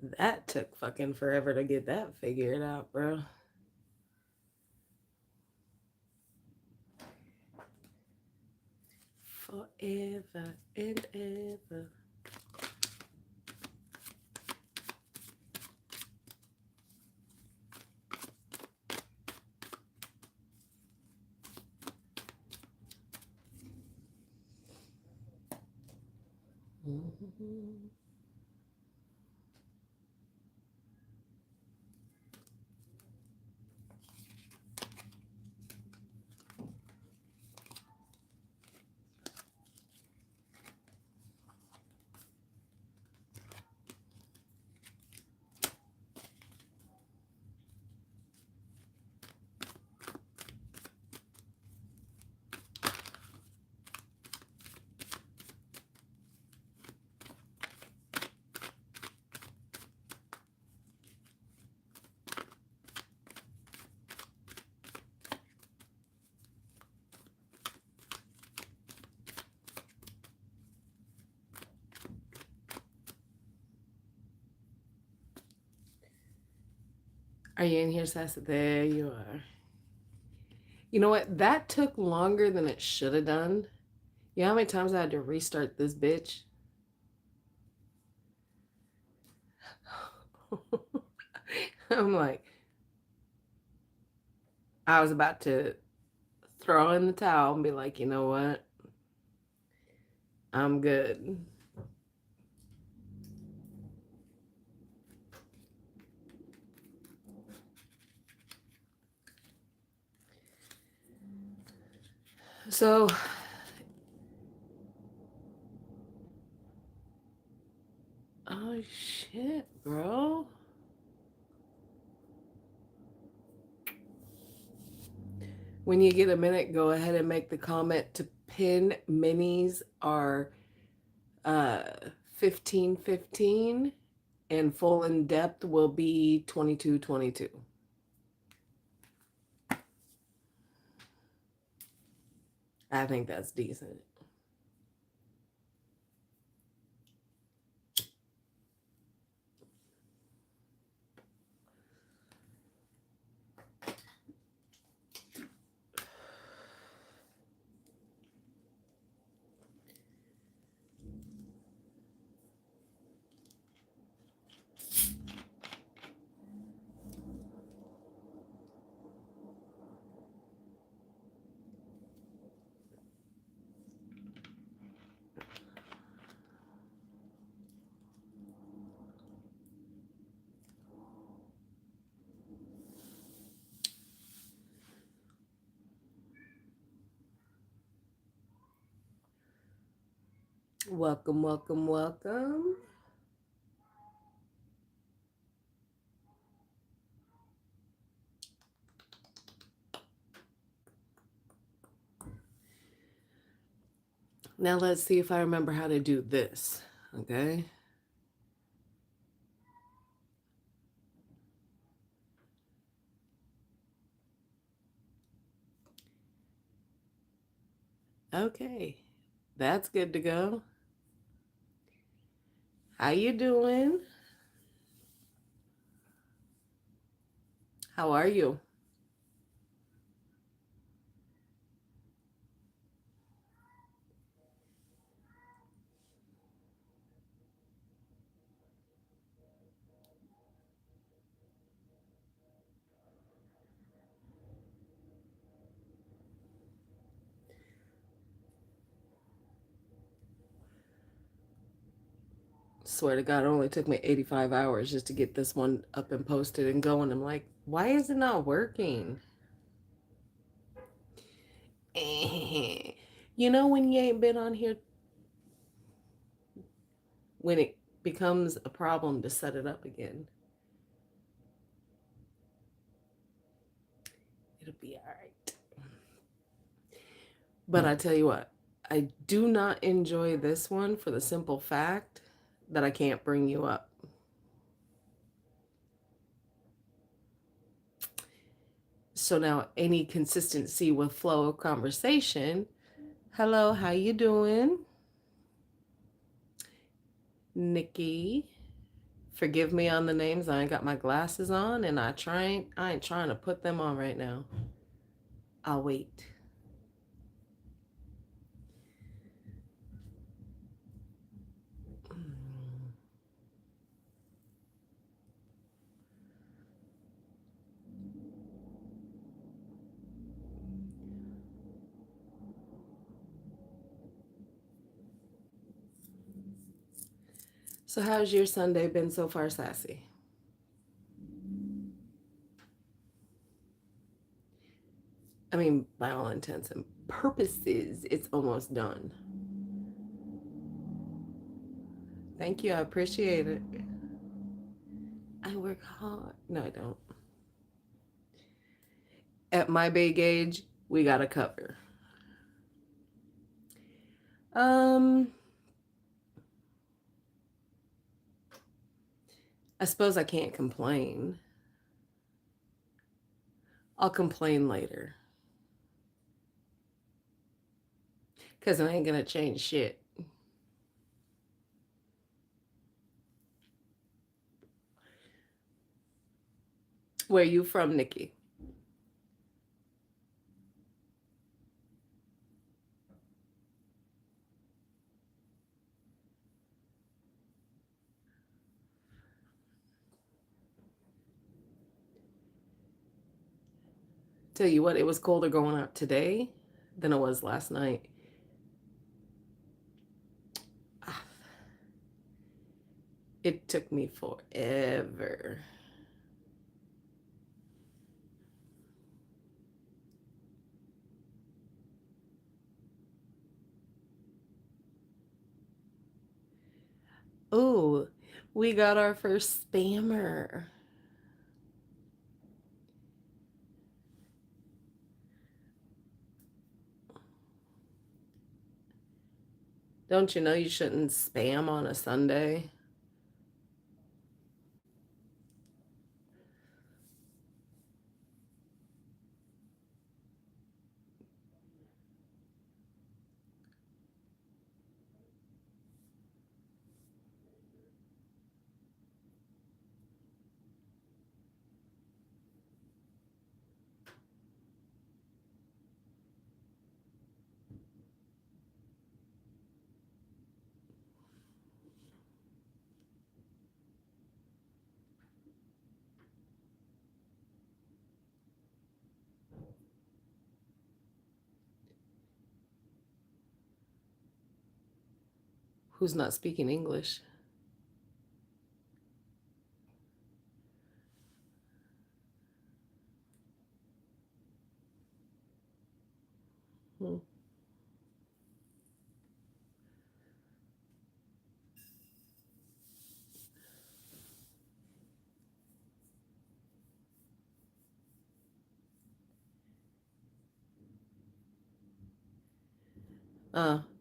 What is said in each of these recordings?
That took fucking forever to get that figured out, bro. Forever and ever. Mhm. Are you in here, Sassy? There you are. You know what? That took longer than it should have done. You know how many times I had to restart this bitch? I'm like, I was about to throw in the towel and be like, you know what? I'm good. So, oh shit, bro. When you get a minute, go ahead and make the comment to pin minis are uh 1515 and full in depth will be 2222. I think that's decent. Welcome, welcome, welcome. Now let's see if I remember how to do this. Okay. Okay. That's good to go. How you doing? How are you? Swear to God, it only took me 85 hours just to get this one up and posted and going. I'm like, why is it not working? You know, when you ain't been on here, when it becomes a problem to set it up again, it'll be all right. But I tell you what, I do not enjoy this one for the simple fact that I can't bring you up. So now any consistency with flow of conversation. Hello, how you doing? Nikki, Forgive me on the names. I ain't got my glasses on, and I ain't trying to put them on right now. I'll wait. So how's your Sunday been so far, Sassy? I mean, by all intents and purposes, it's almost done. Thank you. I appreciate it. I work hard. No, I don't. At my big age, we got to cover. Um, I suppose I can't complain. I'll complain later. Because I ain't going to change shit. Where you from, Nikki? Tell you what, it was colder going out today than it was last night. It took me forever. Oh, we got our first spammer. Don't you know you shouldn't spam on a Sunday? Who's not speaking English? Hmm.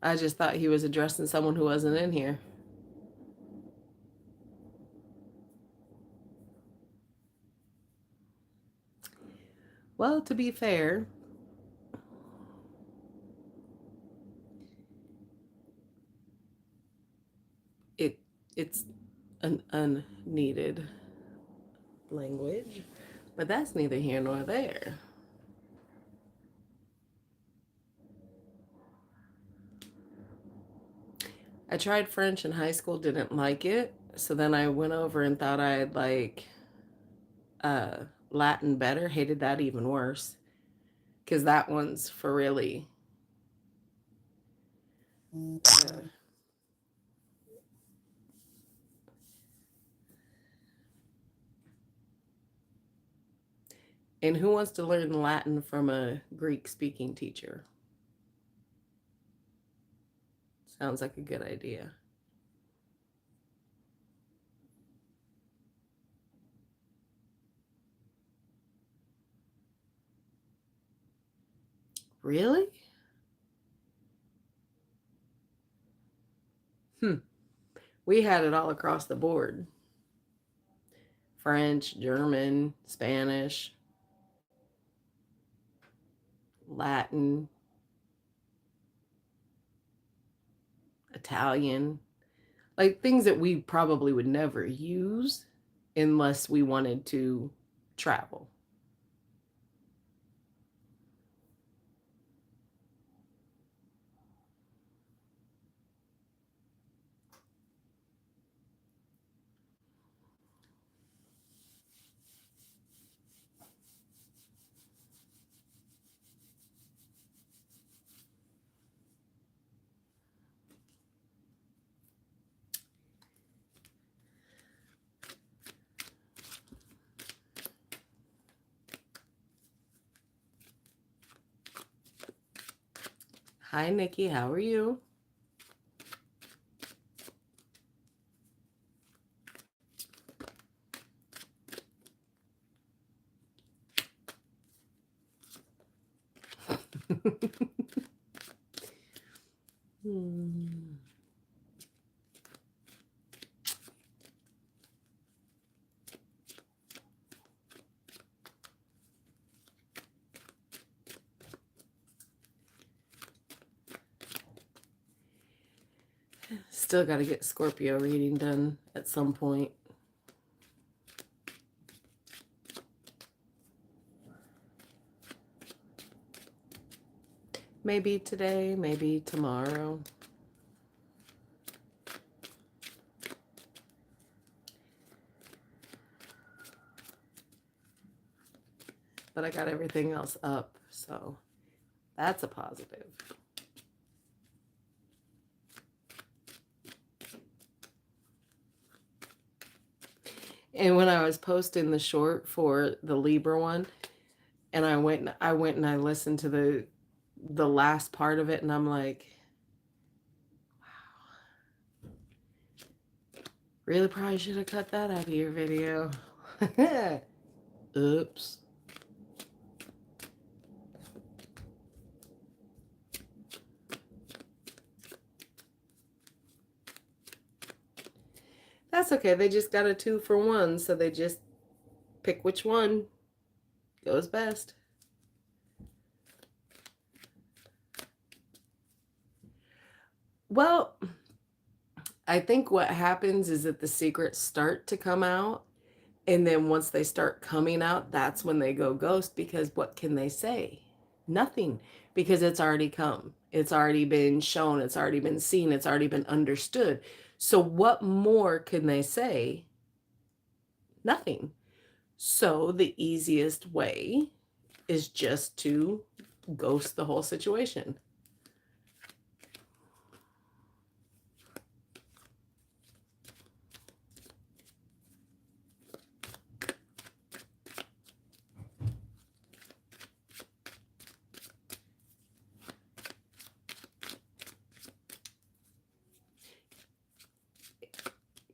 I just thought he was addressing someone who wasn't in here. Well, to be fair, it it's an unneeded language, but that's neither here nor there. I tried French in high school, didn't like it, so then I went over and thought I'd like uh Latin better, hated that even worse because that one's for really uh, and who wants to learn Latin from a Greek speaking teacher? Sounds like a good idea. Really? Hmm. We had it all across the board. French, German, Spanish, Latin, Italian. Like things that we probably would never use unless we wanted to travel. Hi, Nikki. How are you? Hmm. Still got to get Scorpio reading done at some point. Maybe today, maybe tomorrow. But I got everything else up, so that's a positive. And when I was posting the short for the Libra one, and I went and I listened to the last part of it, and I'm like, wow, really probably should have cut that out of your video. Oops. That's okay. They just got a 2-for-1, so they just pick which one goes best. Well, I think what happens is that the secrets start to come out. And then once they start coming out, that's when they go ghost, because what can they say? Nothing, because it's already come. It's already been shown. It's already been seen. It's already been understood. So what more can they say? Nothing. So the easiest way is just to ghost the whole situation.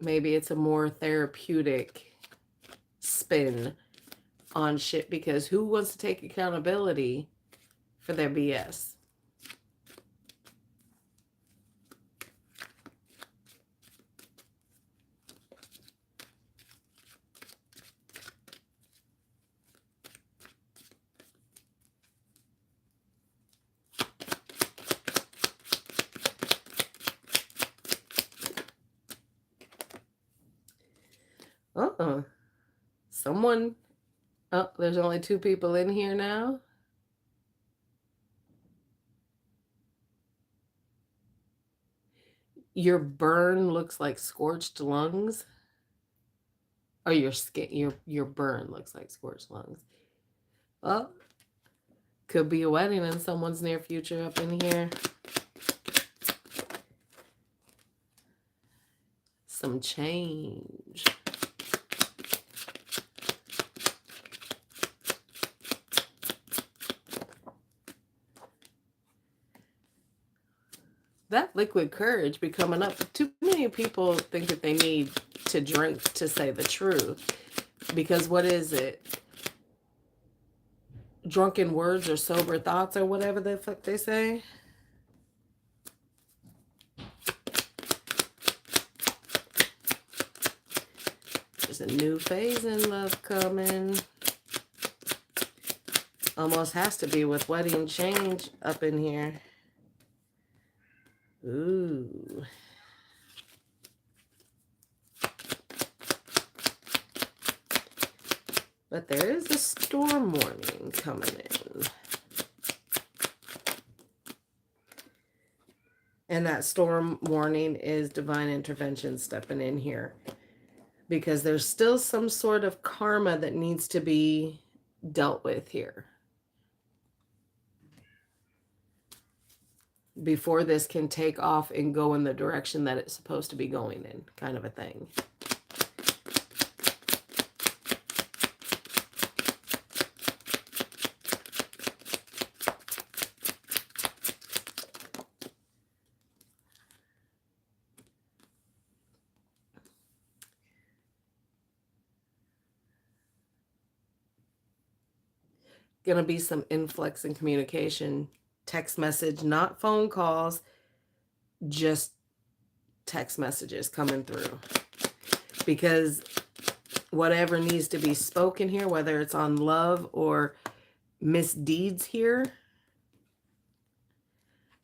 Maybe it's a more therapeutic spin on shit, because who wants to take accountability for their BS? Someone, oh, there's only 2 people in here now. Your burn looks like scorched lungs. Oh, your skin, your burn looks like scorched lungs. Well, could be a wedding in someone's near future up in here. Some change. That liquid courage be coming up. Too many people think that they need to drink to say the truth. Because what is it? Drunken words or sober thoughts or whatever the fuck they say. There's a new phase in love coming. Almost has to be with wedding change up in here. Ooh. But there is a storm warning coming in. And that storm warning is divine intervention stepping in here. Because there's still some sort of karma that needs to be dealt with here before this can take off and go in the direction that it's supposed to be going in, kind of a thing. Going to be some influx in communication, text message, not phone calls, just text messages coming through. Because whatever needs to be spoken here, whether it's on love or misdeeds here,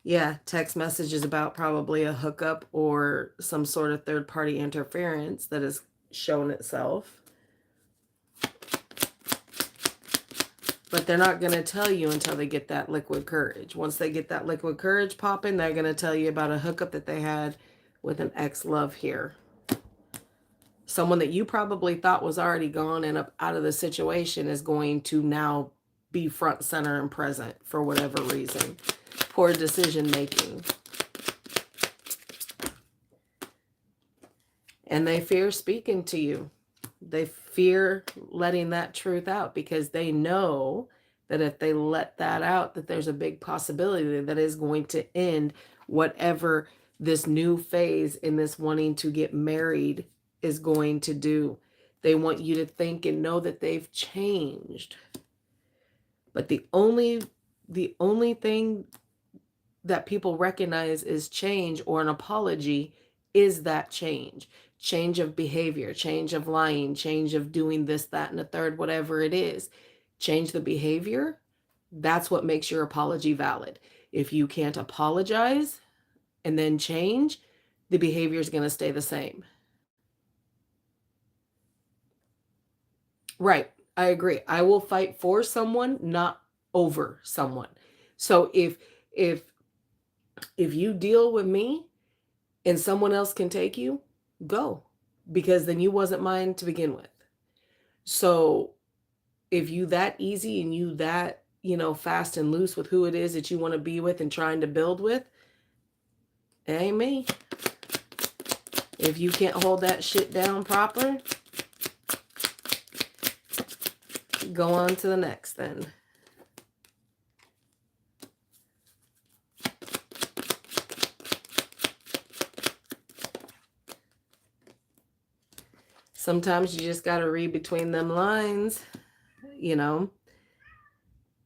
yeah, text messages about probably a hookup or some sort of third-party interference that has shown itself. But they're not going to tell you until they get that liquid courage. Once they get that liquid courage popping, they're going to tell you about a hookup that they had with an ex-love here. Someone that you probably thought was already gone and up out of the situation is going to now be front, center, and present for whatever reason. Poor decision making. And they fear speaking to you. They fear letting that truth out because they know that if they let that out, that there's a big possibility that is going to end whatever this new phase in this wanting to get married is going to do. They want you to think and know that they've changed. But the only thing that people recognize is change or an apology is that change. Change of behavior, change of lying, change of doing this, that, and the third, whatever it is. Change the behavior. That's what makes your apology valid. If you can't apologize and then change, the behavior is going to stay the same. Right. I agree. I will fight for someone, not over someone. So if you deal with me and someone else can take you, go, because then you wasn't mine to begin with. So if you that easy and you that, fast and loose with who it is that you want to be with and trying to build with, it ain't me. If you can't hold that shit down proper, go on to the next then. Sometimes you just got to read between them lines,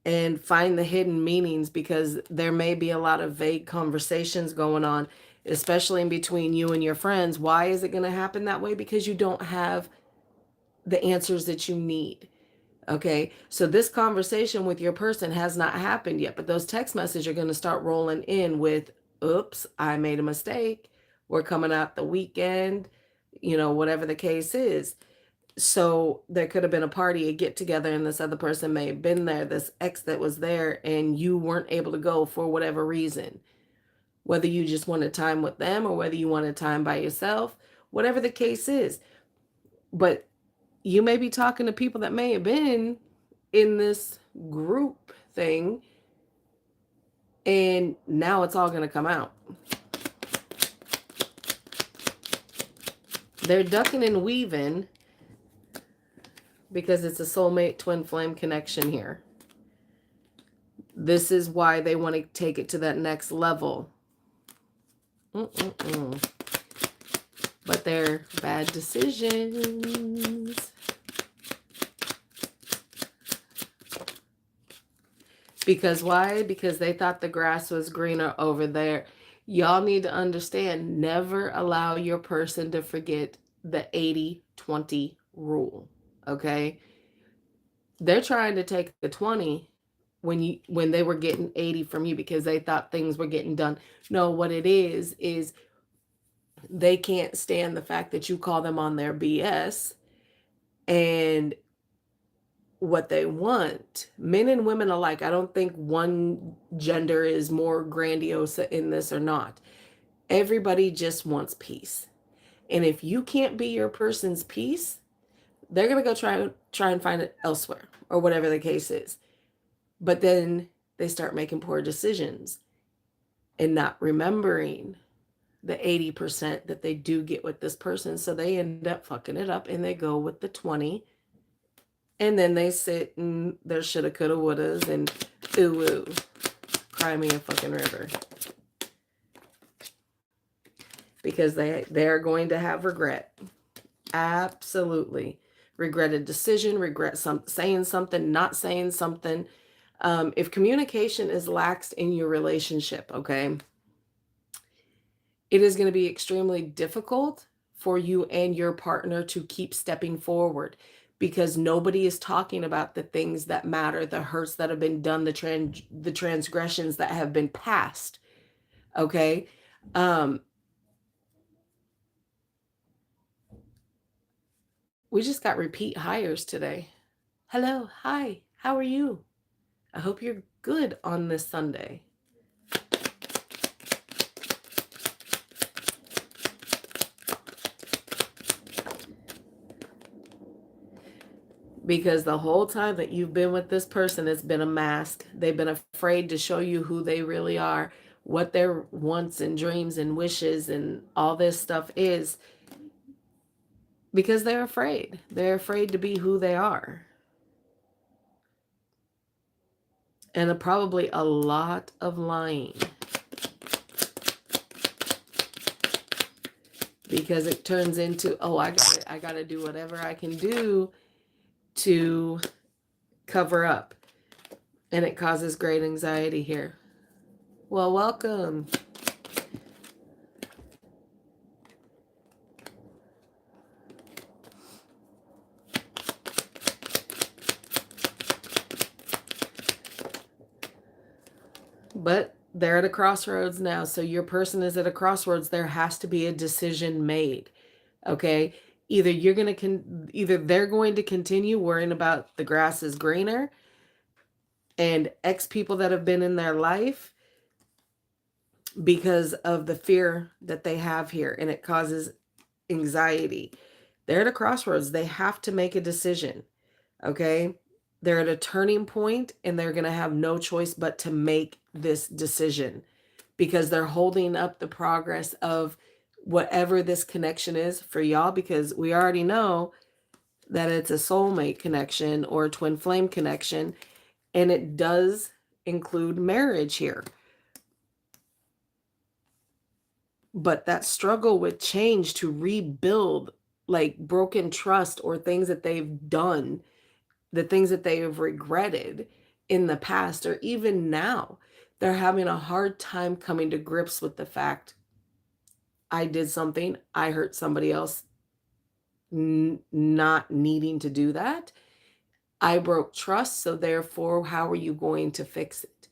and find the hidden meanings, because there may be a lot of vague conversations going on, especially in between you and your friends. Why is it going to happen that way? Because you don't have the answers that you need. Okay, so this conversation with your person has not happened yet, but those text messages are going to start rolling in with, oops, I made a mistake. We're coming out the weekend, whatever the case is. So there could have been a party, a get together, and this other person may have been there, this ex that was there, and you weren't able to go for whatever reason. Whether you just wanted time with them or whether you wanted time by yourself, whatever the case is. But you may be talking to people that may have been in this group thing, and now it's all going to come out. They're ducking and weaving because it's a soulmate twin flame connection here. This is why they want to take it to that next level. But they're bad decisions. Because why? Because they thought the grass was greener over there. Y'all need to understand, never allow your person to forget the 80-20 rule. Okay? They're trying to take the 20 when they were getting 80 from you because they thought things were getting done. No, what it is they can't stand the fact that you call them on their BS, and what they want. Men and women alike. I don't think one gender is more grandiose in this or not. Everybody just wants peace. And if you can't be your person's peace, they're going to go try and find it elsewhere or whatever the case is. But then they start making poor decisions and not remembering the 80% that they do get with this person. So they end up fucking it up and they go with the 20. And then they sit and their shoulda, coulda, wouldas and ooh, cry me a fucking river. Because they're going to have regret. Absolutely. Regretted decision, regret saying something, not saying something. If communication is laxed in your relationship, okay, it is going to be extremely difficult for you and your partner to keep stepping forward because nobody is talking about the things that matter, the hurts that have been done, the transgressions that have been passed. Okay. We just got repeat hires today. Hello. Hi. How are you? I hope you're good on this Sunday. Because the whole time that you've been with this person, it's been a mask. They've been afraid to show you who they really are, what their wants and dreams and wishes and all this stuff is, because they're afraid. They're afraid to be who they are. And probably a lot of lying. Because it turns into, oh, I gotta do whatever I can do to cover up. And it causes great anxiety here. Well, welcome. But they're at a crossroads now. So your person is at a crossroads. There has to be a decision made. Okay. Either either they're going to continue worrying about the grass is greener and X people that have been in their life because of the fear that they have here, and it causes anxiety. They're at a crossroads. They have to make a decision. Okay. They're at a turning point and they're going to have no choice but to make this decision because they're holding up the progress of whatever this connection is for y'all, because we already know that it's a soulmate connection or a twin flame connection, and it does include marriage here. But that struggle with change to rebuild like broken trust or things that they've done, the things that they have regretted in the past or even now, they're having a hard time coming to grips with the fact I did something, I hurt somebody else, not needing to do that. I broke trust, so therefore, how are you going to fix it?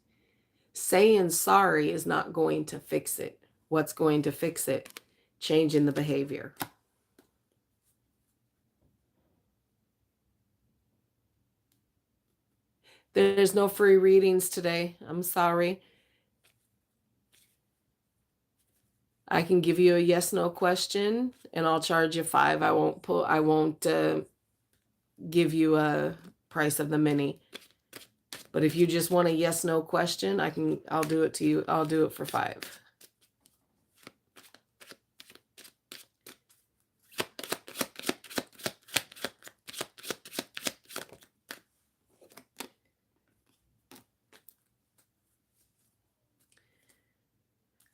Saying sorry is not going to fix it. What's going to fix it? Changing the behavior. There's no free readings today. I'm sorry. I can give you a yes, no question and I'll charge you $5. I won't give you a price of the mini. But if you just want a yes, no question, I'll do it to you. I'll do it for $5.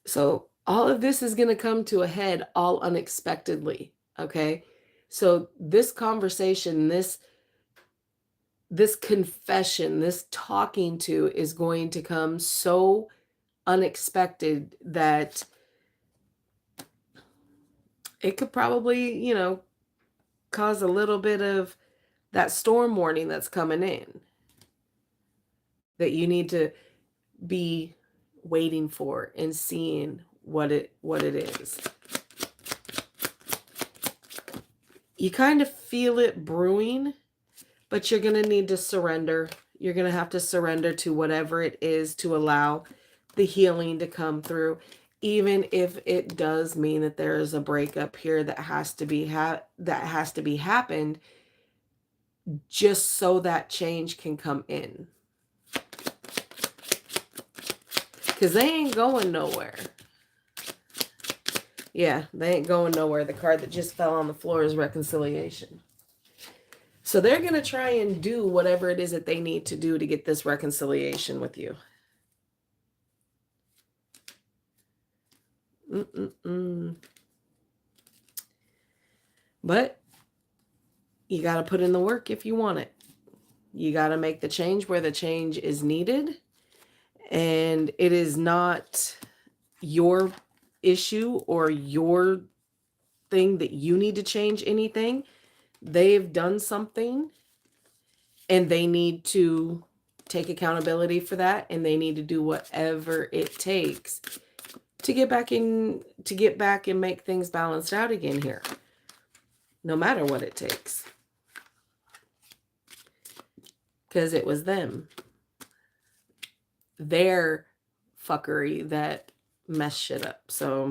So all of this is going to come to a head all unexpectedly. Okay. So this conversation, this confession, this talking to is going to come so unexpected that it could probably, cause a little bit of that storm warning that's coming in that you need to be waiting for and seeing what it is. You kind of feel it brewing, But you're going to need to surrender. You're going to have to surrender to whatever it is to allow the healing to come through, even if it does mean that there is a breakup here that has to be happened, just so that change can come in. Because they ain't going nowhere. Yeah, they ain't going nowhere. The card that just fell on the floor is reconciliation. So they're going to try and do whatever it is that they need to do to get this reconciliation with you. But you got to put in the work if you want it. You got to make the change where the change is needed. And it is not your issue or your thing that you need to change anything. They've done something and they need to take accountability for that, and they need to do whatever it takes to get back and make things balanced out again here. No matter what it takes. Because it was them. Their fuckery that messed shit up. So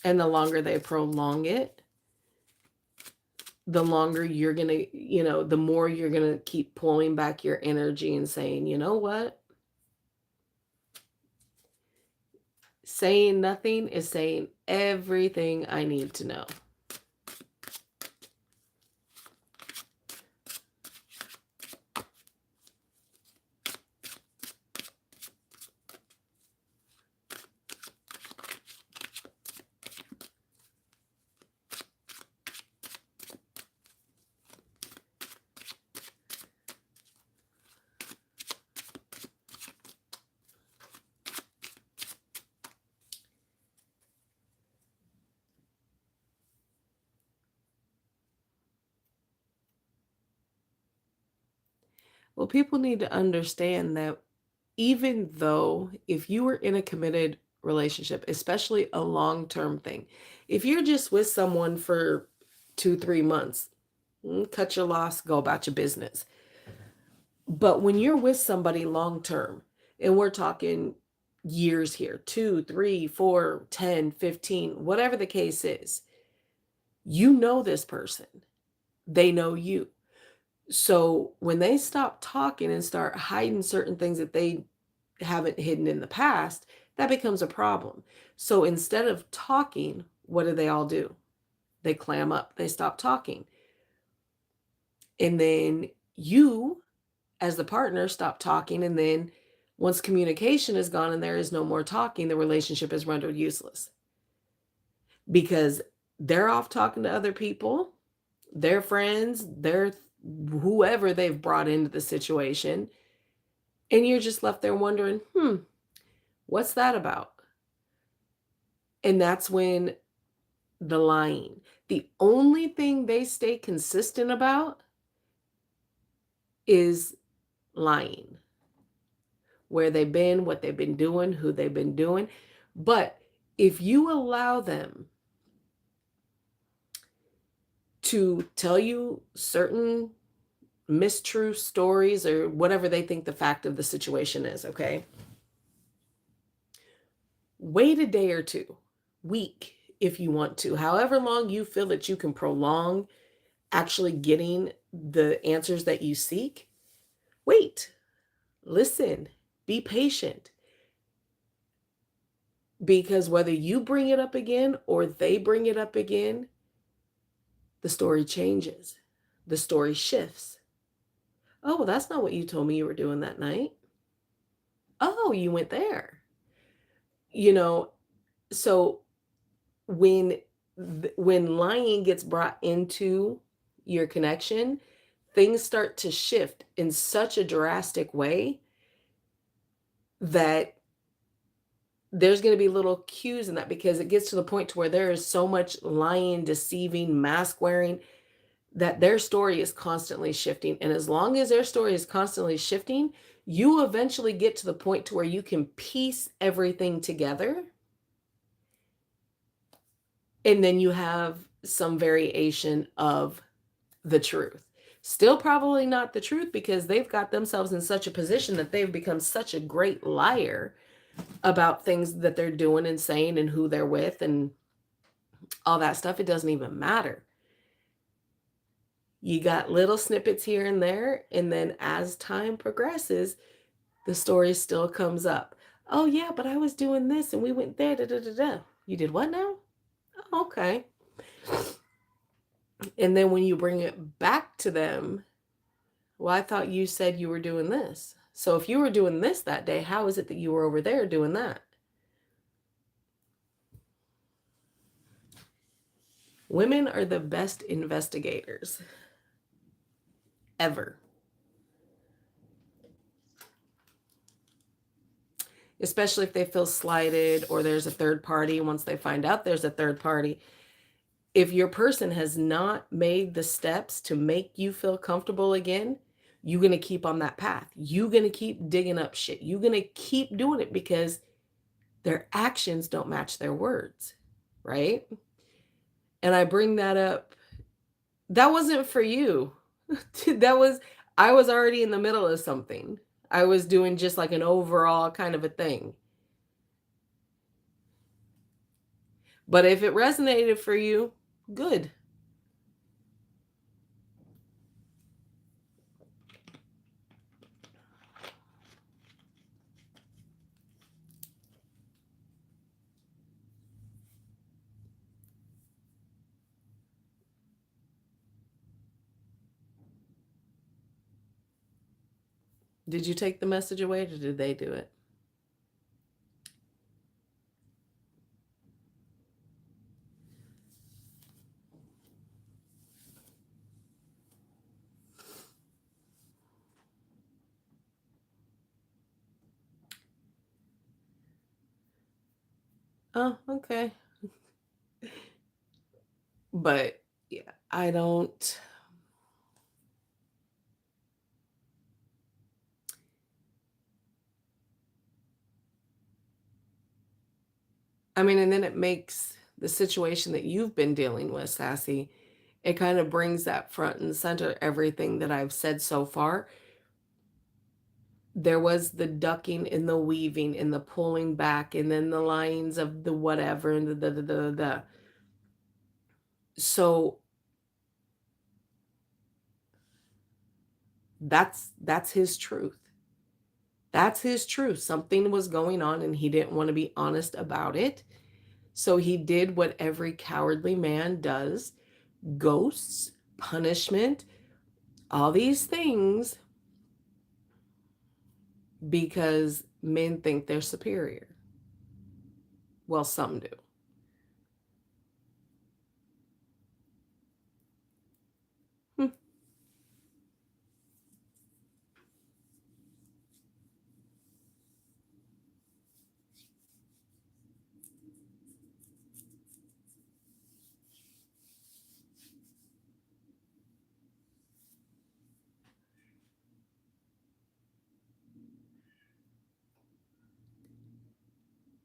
and the longer they prolong it, the longer you're going to, the more you're going to keep pulling back your energy and saying, you know what? Saying nothing is saying everything I need to know. Well, people need to understand that even though if you were in a committed relationship, especially a long-term thing, if you're just with someone for 2-3 months, cut your loss, go about your business. But when you're with somebody long-term, and we're talking years here, 2, 3, 4, 10, 15, whatever the case is, you know this person. They know you. So when they stop talking and start hiding certain things that they haven't hidden in the past, that becomes a problem. So instead of talking, what do they all do? They clam up. They stop talking. And then you, as the partner, stop talking. And then once communication is gone and there is no more talking, the relationship is rendered useless. Because they're off talking to other people, their friends, their whoever they've brought into the situation, and you're just left there wondering, what's that about? And that's when the lying. The only thing they stay consistent about is lying. Where they've been, what they've been doing, who they've been doing. But if you allow them to tell you certain mistrue stories or whatever they think the fact of the situation is, okay? Wait a day or 2, week, if you want to. However long you feel that you can prolong actually getting the answers that you seek, wait, listen, be patient. Because whether you bring it up again or they bring it up again, the story changes. The story shifts. Oh, that's not what you told me you were doing that night. Oh, you went there. So when lying gets brought into your connection, things start to shift in such a drastic way that there's going to be little cues in that, because it gets to the point to where there is so much lying, deceiving, mask wearing, that their story is constantly shifting. And as long as their story is constantly shifting, you eventually get to the point to where you can piece everything together And then you have some variation of the truth. Still probably not the truth because they've got themselves in such a position that they've become such a great liar about things that they're doing and saying and who they're with and all that stuff. It doesn't even matter. You got little snippets here and there, and then as time progresses, the story still comes up. Oh yeah, but I was doing this and we went there. Da, da, da, da. You did what now? Oh, okay. And then when you bring it back to them, well, I thought you said you were doing this. So if you were doing this that day, how is it that you were over there doing that? Women are the best investigators ever. Especially if they feel slighted or there's a third party. Once they find out there's a third party, if your person has not made the steps to make you feel comfortable again, you're going to keep on that path. You're going to keep digging up shit. You're going to keep doing it because their actions don't match their words, right? And I bring that up. That wasn't for you. I was already in the middle of something. I was doing just like an overall kind of a thing. But if it resonated for you, good. Did you take the message away or did they do it? Oh, okay. But yeah, I don't. I mean, and then it makes the situation that you've been dealing with, Sassy, it kind of brings that front and center everything that I've said so far. There was the ducking and the weaving and the pulling back and then the lines of the whatever and the da da da da da. So that's his truth. That's his truth. Something was going on and he didn't want to be honest about it. So he did what every cowardly man does: ghosts, punishment, all these things, because men think they're superior. Well, some do. Hmm.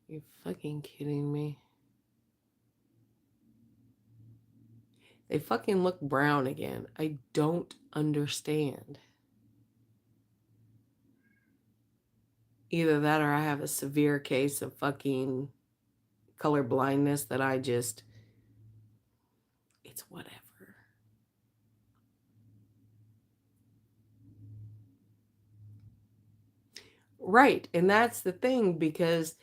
You're fucking kidding me. They fucking look brown again. I don't understand. Either that or I have a severe case of fucking color blindness that it's whatever. Right. And that's the thing because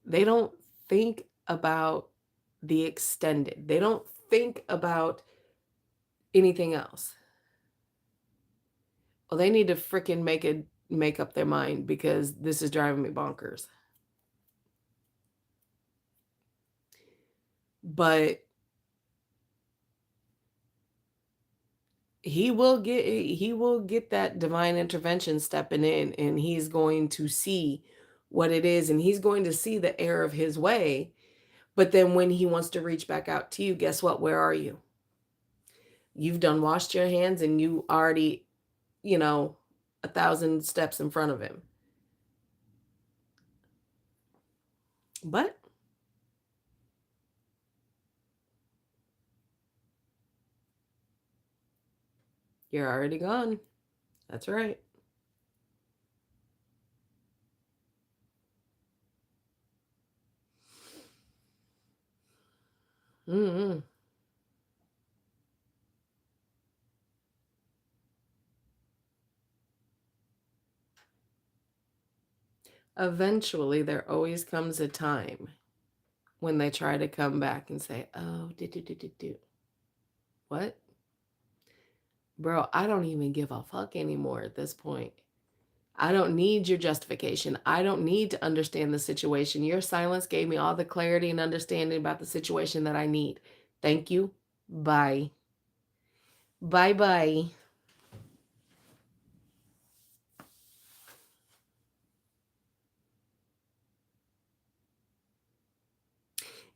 they don't think about the extended. They don't think about anything else. Well, they need to freaking make up their mind because this is driving me bonkers. But he will get that divine intervention stepping in, and he's going to see what it is, and he's going to see the error of his way. But then when he wants to reach back out to you, guess what? Where are you? You've done washed your hands and you already, 1,000 steps in front of him. But You're already gone. That's right. Mm-mm. Eventually, there always comes a time when they try to come back and say, "Oh, do. What? Bro, I don't even give a fuck anymore at this point. I don't need your justification. I don't need to understand the situation. Your silence gave me all the clarity and understanding about the situation that I need. Thank you. Bye. Bye bye."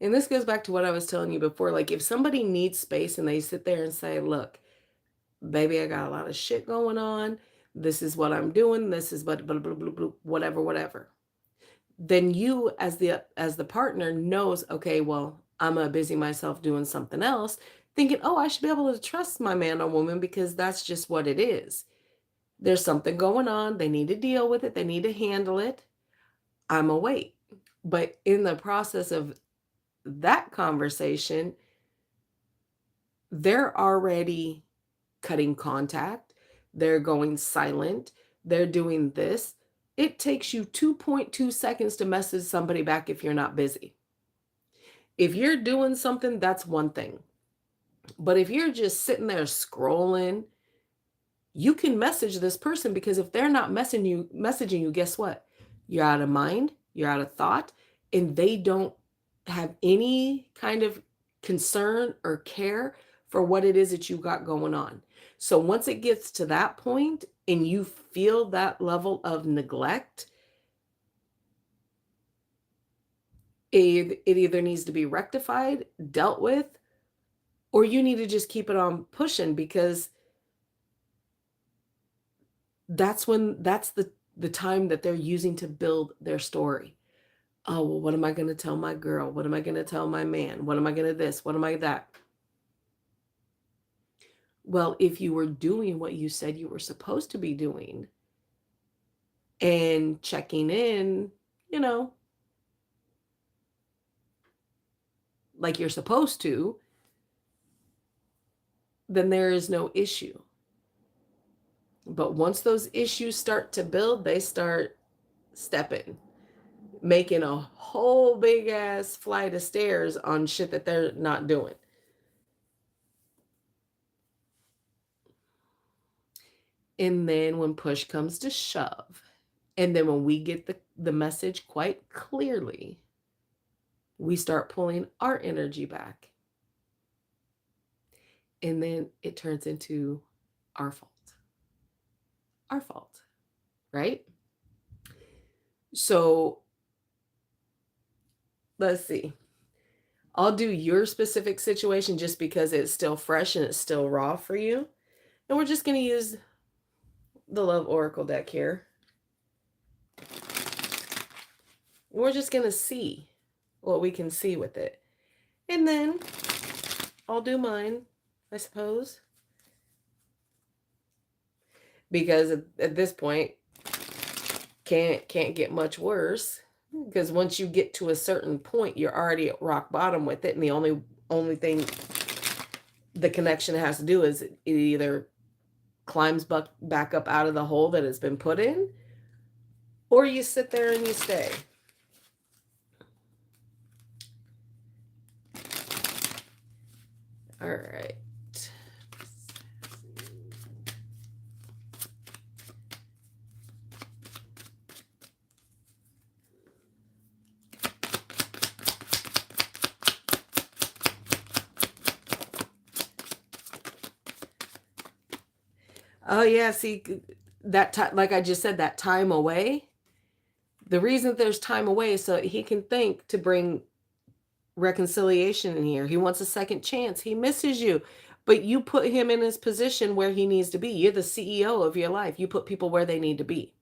And this goes back to what I was telling you before. Like, if somebody needs space and they sit there and say, "Look, baby, I got a lot of shit going on. This is what I'm doing. This is blah, blah, blah, blah, blah, whatever, whatever." Then you as the partner knows, okay, well, I'm gonna busy myself doing something else, thinking, oh, I should be able to trust my man or woman because that's just what it is. There's something going on. They need to deal with it. They need to handle it. I'm awake. But in the process of that conversation, they're already cutting contact, they're going silent, they're doing this. It takes you 2.2 seconds to message somebody back if you're not busy. If you're doing something, that's one thing. But if you're just sitting there scrolling, you can message this person because if they're not messaging you, guess what? You're out of mind, you're out of thought, and they don't have any kind of concern or care for what it is that you got going on. So once it gets to that point and you feel that level of neglect, it either needs to be rectified, dealt with, or you need to just keep it on pushing because that's the time that they're using to build their story. Oh, well, what am I going to tell my girl? What am I going to tell my man? What am I going to this? What am I that? Well, if you were doing what you said you were supposed to be doing and checking in, you know, like you're supposed to, then there is no issue. But once those issues start to build, they start stepping, making a whole big ass flight of stairs on shit that they're not doing. And then when push comes to shove, and then when we get the message quite clearly, we start pulling our energy back. And then it turns into our fault. Our fault, right? So let's see. I'll do your specific situation just because it's still fresh and it's still raw for you. And we're just going to use the Love Oracle deck here. We're just going to see what we can see with it. And then I'll do mine, I suppose. Because at this point, can't get much worse. Because once you get to a certain point, you're already at rock bottom with it. And the only thing the connection has to do is it either climbs back up out of the hole that it's been put in, or you sit there and you stay. All right. Oh yeah, see that time, like I just said, that time away. The reason there's time away is so he can think to bring reconciliation in here. He wants a second chance. He misses you, but you put him in his position where he needs to be. You're the CEO of your life. You put people where they need to be.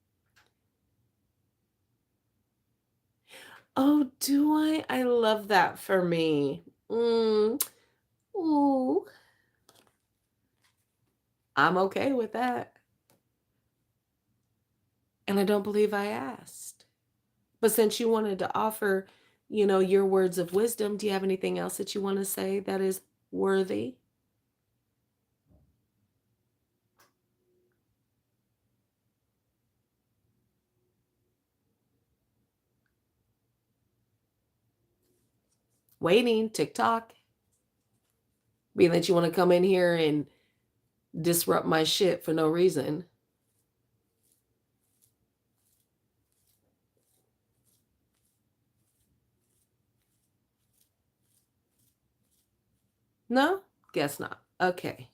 Oh, do I? I love that for me. Ooh. I'm okay with that. And I don't believe I asked. But since you wanted to offer, your words of wisdom, do you have anything else that you want to say that is worthy? Waiting, TikTok, being that you want to come in here and disrupt my shit for no reason. No? Guess not. Okay.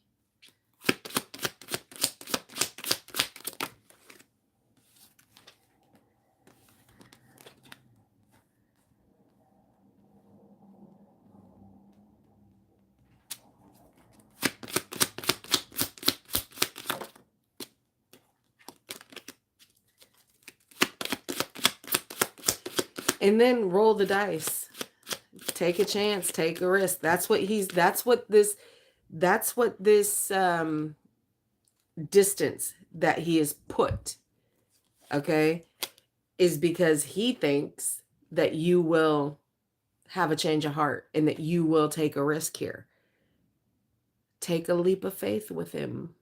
And then roll the dice. Take a chance, take a risk. That's what this distance that he has put, okay, is because he thinks that you will have a change of heart and that you will take a risk here. Take a leap of faith with him.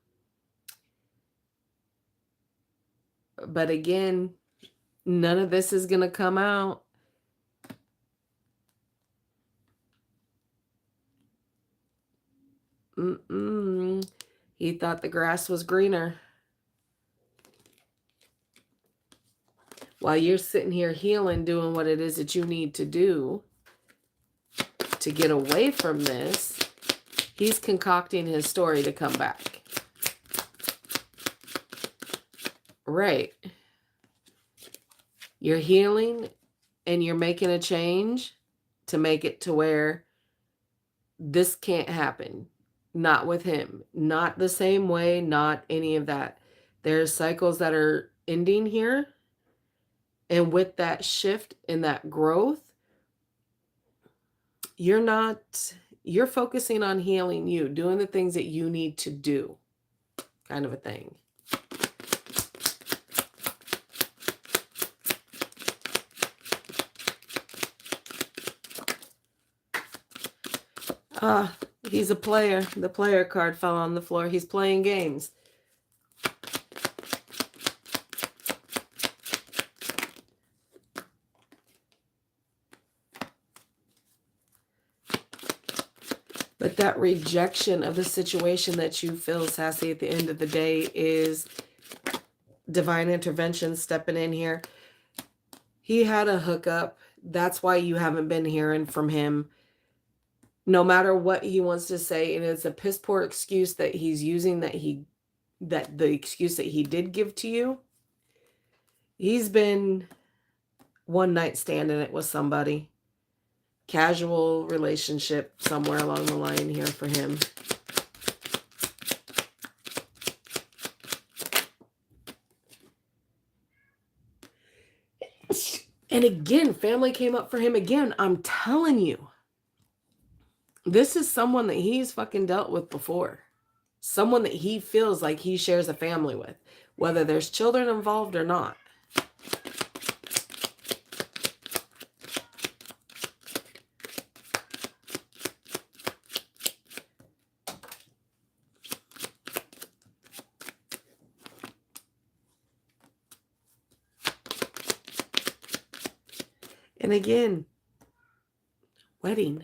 But again, none of this is going to come out. He thought the grass was greener. While you're sitting here healing, doing what it is that you need to do to get away from this, he's concocting his story to come back. Right. You're healing and you're making a change to make it to where this can't happen. Not with him. Not the same way, not any of that. There's cycles that are ending here. And with that shift and that growth, you're focusing on healing you, doing the things that you need to do, kind of a thing. He's a player. The player card fell on the floor. He's playing games. But that rejection of the situation that you feel, Sassy, at the end of the day is divine intervention stepping in here. He had a hookup. That's why you haven't been hearing from him. No matter what he wants to say, and it's a piss poor excuse that he's using, that the excuse that he did give to you. He's been one night standing it with somebody. Casual relationship somewhere along the line here for him. And again, family came up for him again. I'm telling you, this is someone that he's fucking dealt with before. Someone that he feels like he shares a family with, whether there's children involved or not. And again, wedding.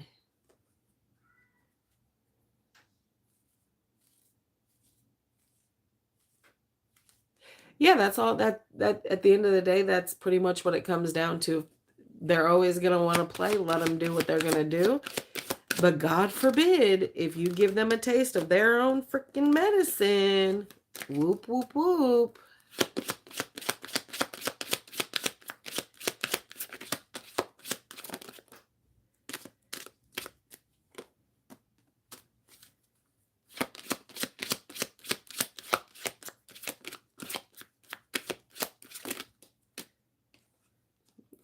Yeah, that's all that at the end of the day, that's pretty much what it comes down to. They're always going to want to play, let them do what they're going to do. But God forbid, if you give them a taste of their own freaking medicine, whoop, whoop, whoop.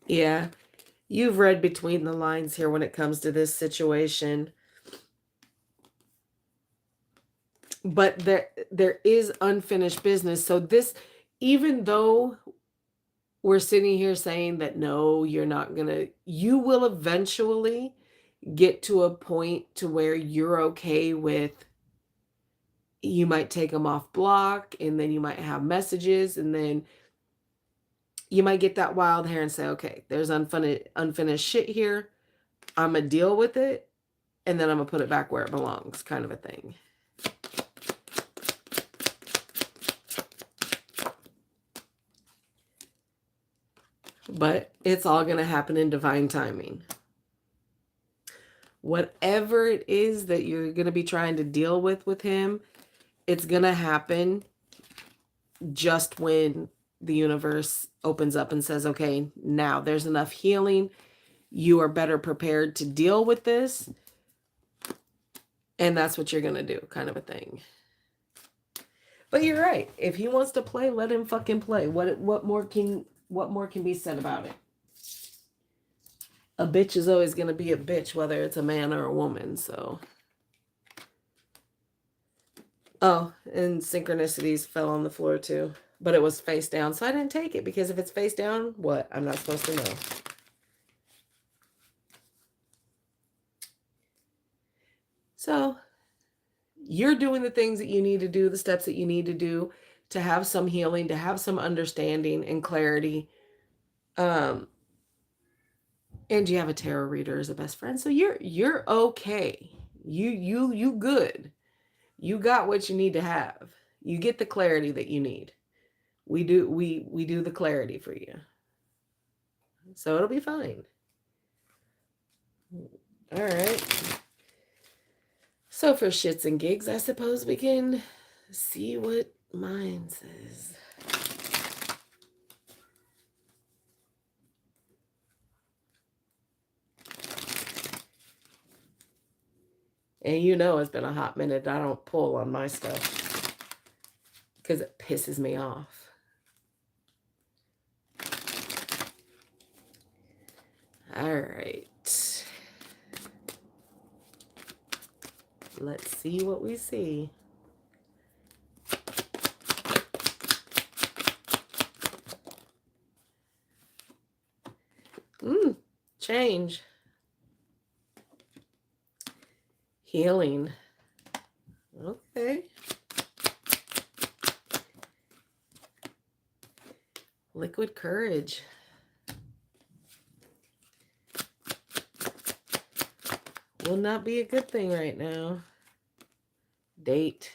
Yeah, you've read between the lines here when it comes to this situation. but there is unfinished business. So this, even though we're sitting here saying that no, you're not gonna, you will eventually get to a point to where you're okay with, you might take them off block, and then you might have messages, and then you might get that wild hair and say, okay, there's unfinished shit here. I'm gonna deal with it, and then I'm gonna put it back where it belongs, kind of a thing. But it's all gonna happen in divine timing. Whatever it is that you're gonna be trying to deal with him, it's gonna happen just when the universe opens up and says, okay, now there's enough healing. You are better prepared to deal with this. And that's what you're going to do, kind of a thing. But you're right. If he wants to play, let him fucking play. What more can be said about it? A bitch is always going to be a bitch, whether it's a man or a woman. So, oh, and synchronicities fell on the floor too, but it was face down, so I didn't take it, because if it's face down, what? I'm not supposed to know. So you're doing the things that you need to do, the steps that you need to do to have some healing, to have some understanding and clarity. And you have a tarot reader as a best friend, so you're okay. You good. You got what you need to have. You get the clarity that you need. We do the clarity for you. So it'll be fine. All right. So for shits and gigs, I suppose we can see what mine says. And you know it's been a hot minute. I don't pull on my stuff because it pisses me off. All right. Let's see what we see. Change. Healing. Okay. Liquid courage. Will not be a good thing right now. Date.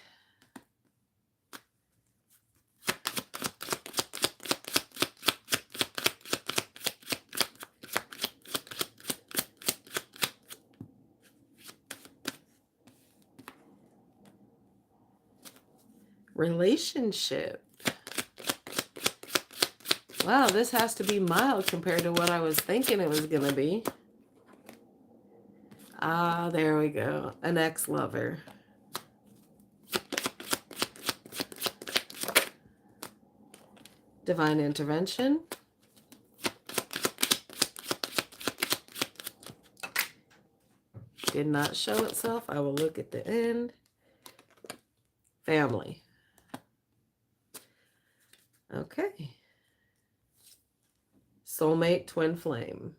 Relationship. Wow, this has to be mild compared to what I was thinking it was going to be. Ah, there we go. An ex-lover. Divine intervention. Did not show itself. I will look at the end. Family. Okay. Soulmate, twin flame.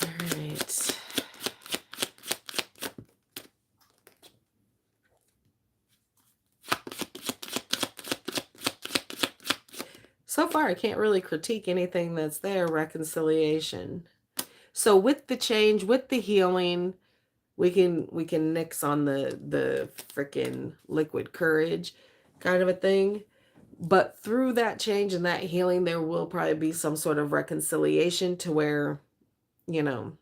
All right. So far, I can't really critique anything that's there. Reconciliation. So with the change, with the healing, we can nix on the freaking liquid courage kind of a thing. But through that change and that healing, there will probably be some sort of reconciliation to where, you know,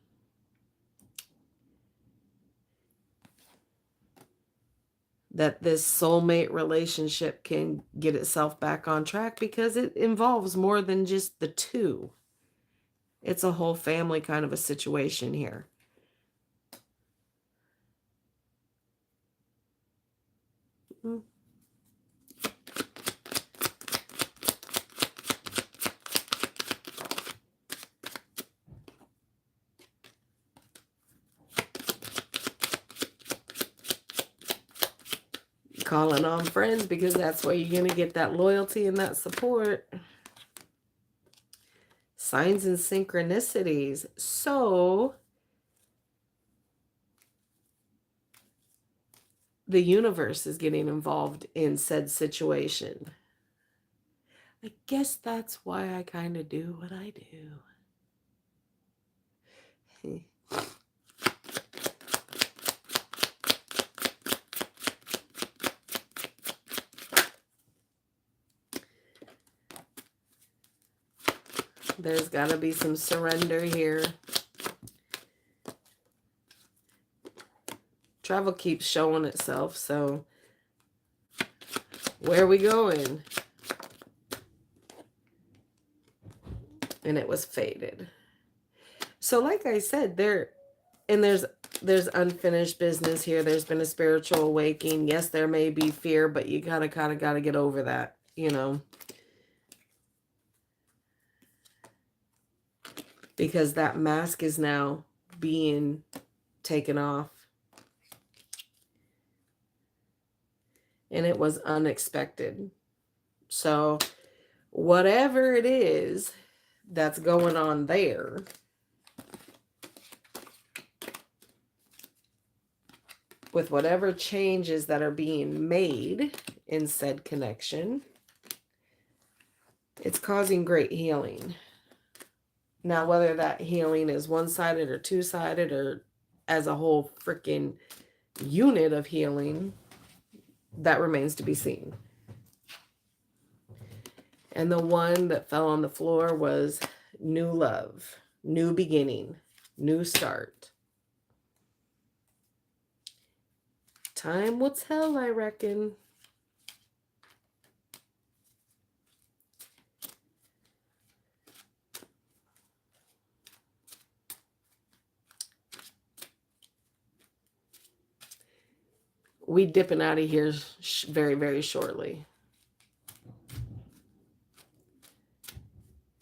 that this soulmate relationship can get itself back on track, because it involves more than just the two. It's a whole family kind of a situation here. Calling on friends because that's where you're going to get that loyalty and that support. Signs and synchronicities. So the universe is getting involved in said situation. I guess that's why I kind of do what I do. There's got to be some surrender here. Travel keeps showing itself, so where are we going? And it was faded. So like I said, there's unfinished business here. There's been a spiritual awakening. Yes, there may be fear, but you gotta get over that, you know. Because that mask is now being taken off. And it was unexpected. So whatever it is that's going on there, with whatever changes that are being made in said connection, it's causing great healing. Now, whether that healing is one-sided or two-sided or as a whole freaking unit of healing, that remains to be seen. And the one that fell on the floor was new love, new beginning, new start. Time will tell, I reckon. We dipping out of here very, very shortly.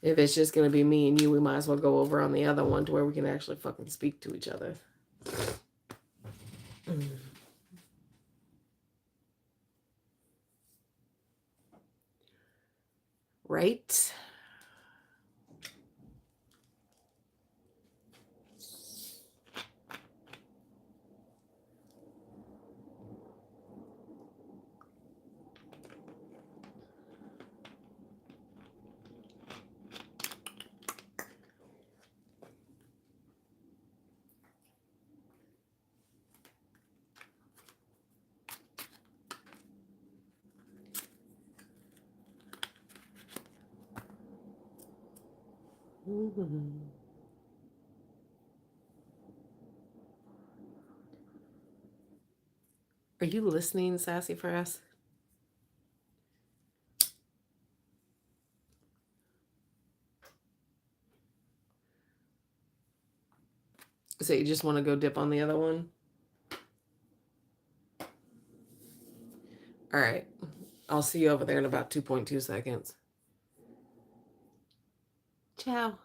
If it's just going to be me and you, we might as well go over on the other one to where we can actually fucking speak to each other. Right? Mm-hmm. Are you listening, Sassy Fresh? So you just want to go dip on the other one? All right. I'll see you over there in about 2.2 seconds. Ciao.